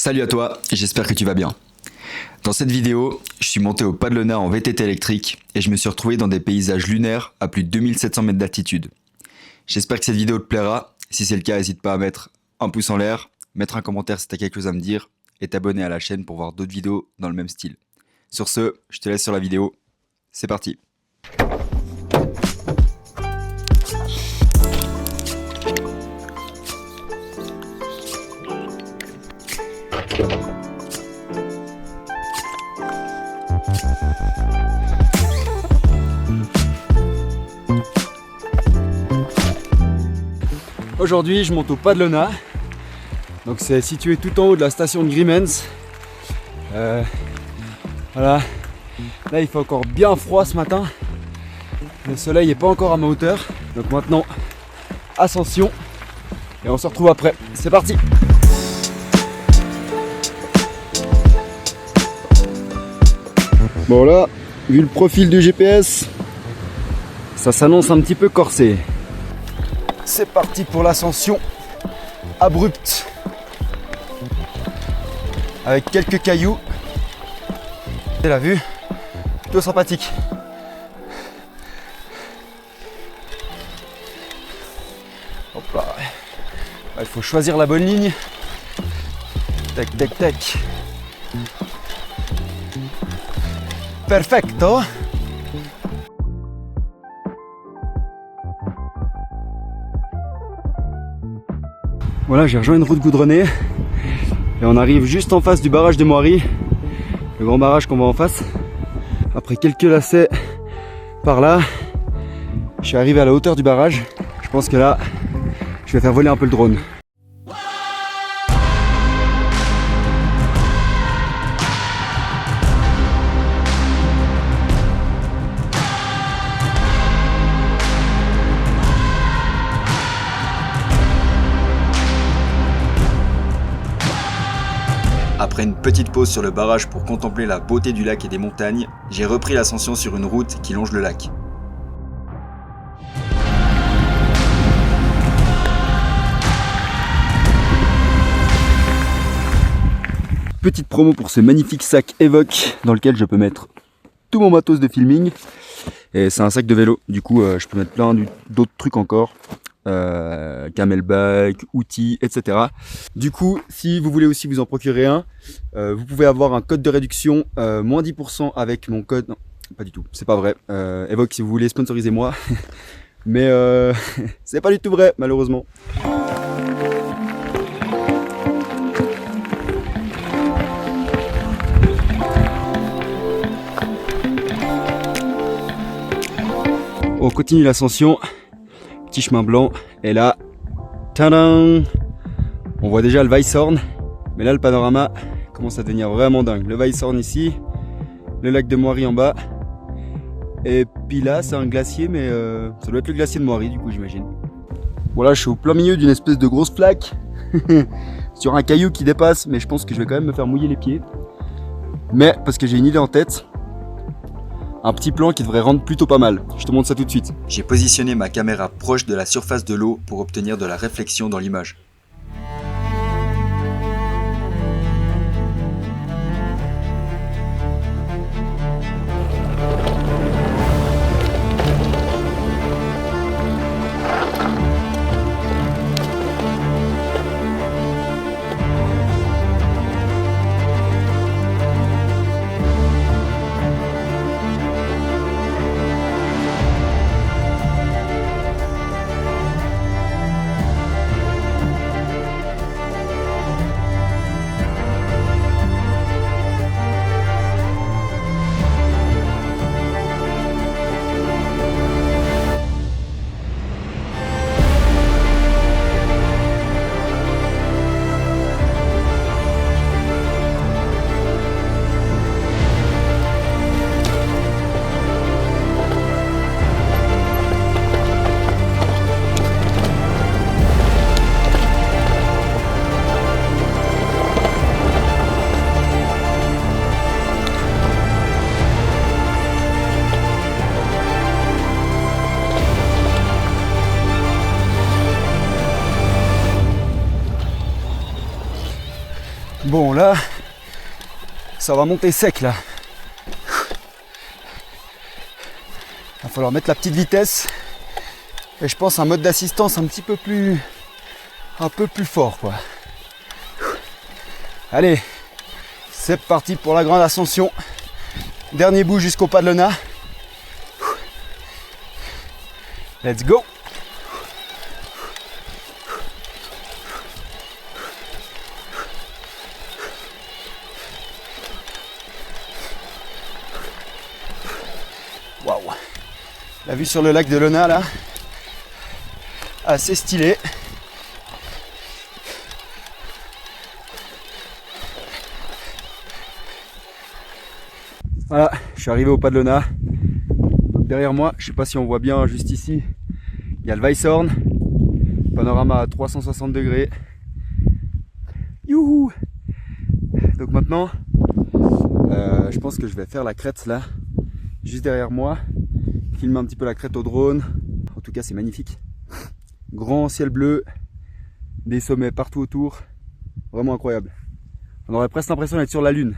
Salut à toi, j'espère que tu vas bien. Dans cette vidéo, je suis monté au Pas de l'Ona en VTT électrique et je me suis retrouvé dans des paysages lunaires à plus de 2700 mètres d'altitude. J'espère que cette vidéo te plaira. Si c'est le cas, n'hésite pas à mettre un pouce en l'air, mettre un commentaire si tu as quelque chose à me dire et t'abonner à la chaîne pour voir d'autres vidéos dans le même style. Sur ce, je te laisse sur la vidéo. C'est parti. Aujourd'hui, je monte au Pas de l'Ona. Donc c'est situé tout en haut de la station de Grimmens. Voilà. Là, il fait encore bien froid ce matin. Le soleil n'est pas encore à ma hauteur. Donc maintenant, ascension. Et on se retrouve après. C'est parti! Bon là, vu le profil du GPS, ça s'annonce un petit peu corsé. C'est parti pour l'ascension abrupte avec quelques cailloux. C'est la vue, plutôt sympathique. Hop là. Il faut choisir la bonne ligne. Tac, tac, tac. Perfecto. Voilà, j'ai rejoint une route goudronnée et on arrive juste en face du barrage de Moiry, le grand barrage qu'on voit en face. Après quelques lacets par là, je suis arrivé à la hauteur du barrage. Je pense que là, je vais faire voler un peu le drone. Après une petite pause sur le barrage pour contempler la beauté du lac et des montagnes, j'ai repris l'ascension sur une route qui longe le lac. Petite promo pour ce magnifique sac Evoque dans lequel je peux mettre tout mon matos de filming. Et c'est un sac de vélo, du coup je peux mettre plein d'autres trucs encore. Camelback, outils, etc. Du coup, si vous voulez aussi vous en procurer un, vous pouvez avoir un code de réduction moins 10% avec mon code. Non, pas du tout, c'est pas vrai. Evoque, si vous voulez sponsoriser moi, mais c'est pas du tout vrai, malheureusement. On continue l'ascension. Petit chemin blanc, et là, tadam, on voit déjà le Weisshorn, mais là le panorama commence à devenir vraiment dingue. Le Weisshorn ici, le lac de Moiry en bas, et puis là c'est un glacier, mais ça doit être le glacier de Moiry du coup j'imagine. Voilà, je suis au plein milieu d'une espèce de grosse plaque, sur un caillou qui dépasse, mais je pense que je vais quand même me faire mouiller les pieds. Mais parce que j'ai une idée en tête. Un petit plan qui devrait rendre plutôt pas mal. Je te montre ça tout de suite. J'ai positionné ma caméra proche de la surface de l'eau pour obtenir de la réflexion dans l'image. Bon là, ça va monter sec là. Il va falloir mettre la petite vitesse. Et je pense un mode d'assistance un peu plus fort quoi. Allez, c'est parti pour la grande ascension. Dernier bout jusqu'au pas de Lona. Let's go. Waouh. La vue sur le lac de Lona là, assez stylé. Voilà, je suis arrivé au pas de Lona. Derrière moi, je sais pas si on voit bien juste ici, il y a le Weisshorn. Panorama à 360 degrés. Youhou! Donc maintenant, je pense que je vais faire la crête là, juste derrière moi. Filmer un petit peu la crête au drone. En tout cas, c'est magnifique. Grand ciel bleu, des sommets partout autour. Vraiment incroyable. On aurait presque l'impression d'être sur la lune.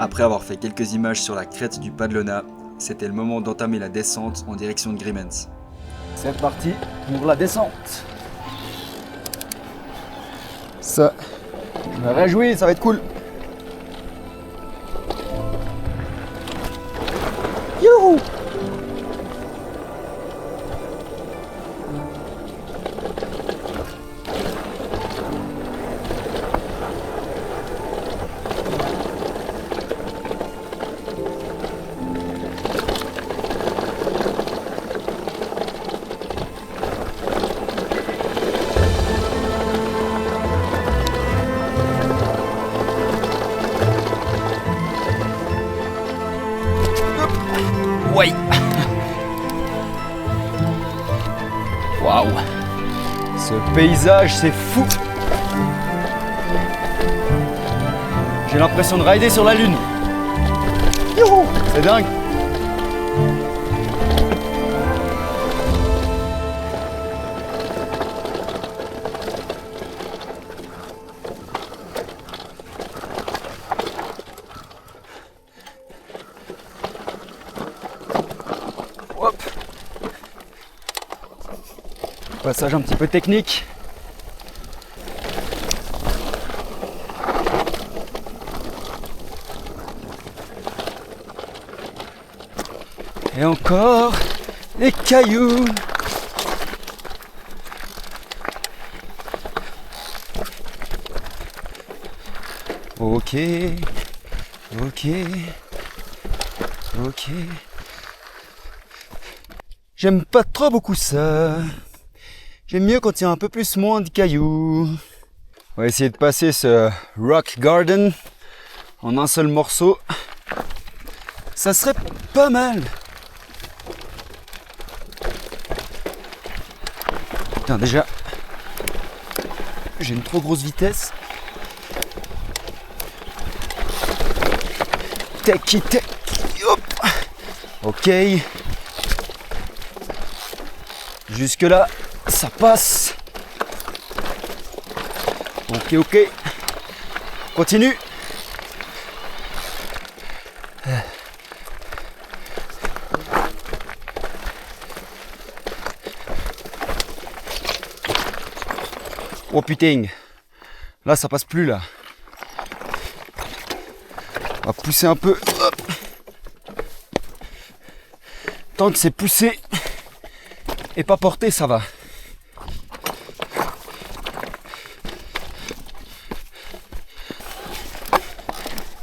Après avoir fait quelques images sur la crête du pas de Lona, c'était le moment d'entamer la descente en direction de Grimmens. C'est parti pour la descente. Ça, je me réjouis, ça va être cool. Youhou! Ouais. Waouh. Ce paysage, c'est fou. J'ai l'impression de rider sur la lune. Youhou, c'est dingue. Hop. Passage un petit peu technique. Et encore les cailloux. Ok, ok, ok. J'aime pas trop beaucoup ça. J'aime mieux quand il y a un peu plus moins de cailloux. On va essayer de passer ce Rock Garden en un seul morceau. Ça serait pas mal. Putain, déjà, j'ai une trop grosse vitesse. Taki, hop. Ok. Jusque là, ça passe. Ok, ok. Continue. Oh putain. Là, ça passe plus là. On va pousser un peu. Hop. Tant que c'est poussé et pas porté, ça va.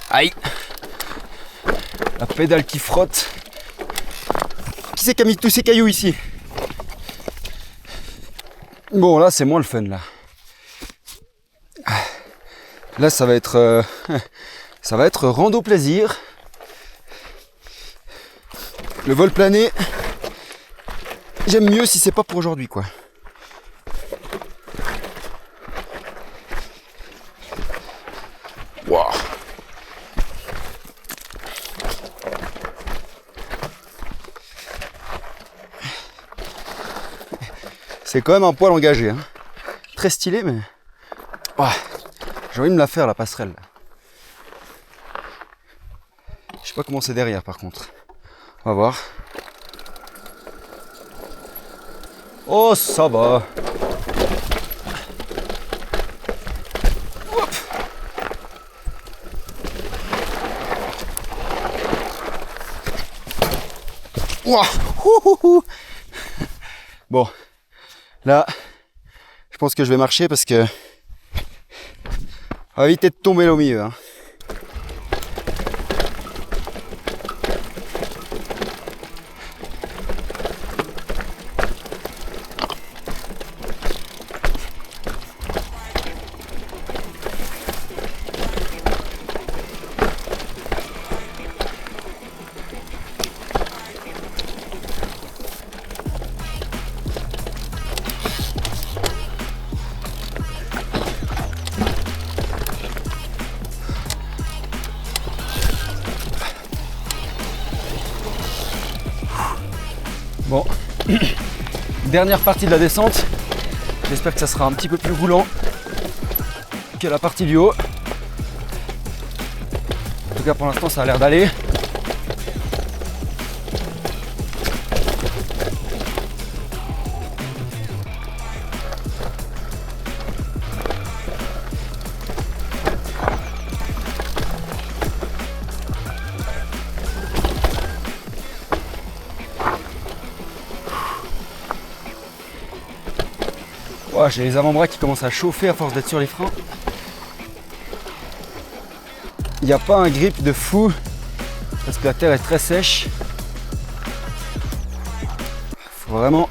Aïe! La pédale qui frotte. Qui c'est qui a mis tous ces cailloux ici? Bon, là, c'est moins le fun, là. Là, ça va être rando plaisir. Le vol plané, j'aime mieux si c'est pas pour aujourd'hui, quoi. Wow. C'est quand même un poil engagé, hein. Très stylé, mais ouais. J'ai envie de me la faire, la passerelle. Je sais pas comment c'est derrière, par contre. On va voir. Oh, ça va. Hop. Wow. Bon, là, je pense que je vais marcher parce que on va éviter de tomber au milieu, hein. Bon, dernière partie de la descente. J'espère que ça sera un petit peu plus roulant que la partie du haut. En tout cas, pour l'instant, ça a l'air d'aller. Oh, j'ai les avant-bras qui commencent à chauffer à force d'être sur les freins. Il n'y a pas un grip de fou parce que la terre est très sèche. Faut vraiment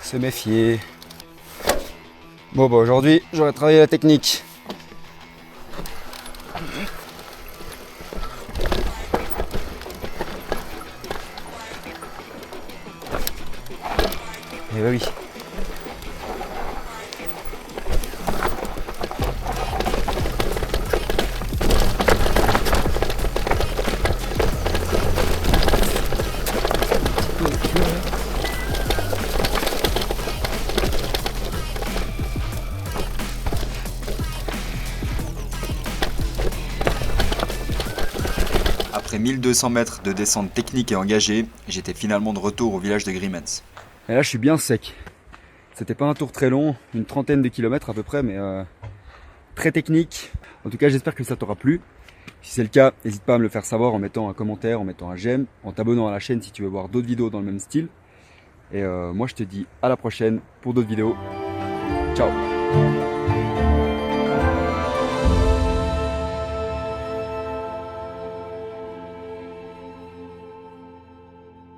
se méfier. Bon, bah aujourd'hui, j'aurais travaillé la technique. Eh bah oui. Après 1200 mètres de descente technique et engagée, j'étais finalement de retour au village de Grimmens. Et là, je suis bien sec. C'était pas un tour très long, une trentaine de kilomètres à peu près, mais très technique. En tout cas, j'espère que ça t'aura plu. Si c'est le cas, n'hésite pas à me le faire savoir en mettant un commentaire, en mettant un j'aime, en t'abonnant à la chaîne si tu veux voir d'autres vidéos dans le même style. Et moi, je te dis à la prochaine pour d'autres vidéos. Ciao!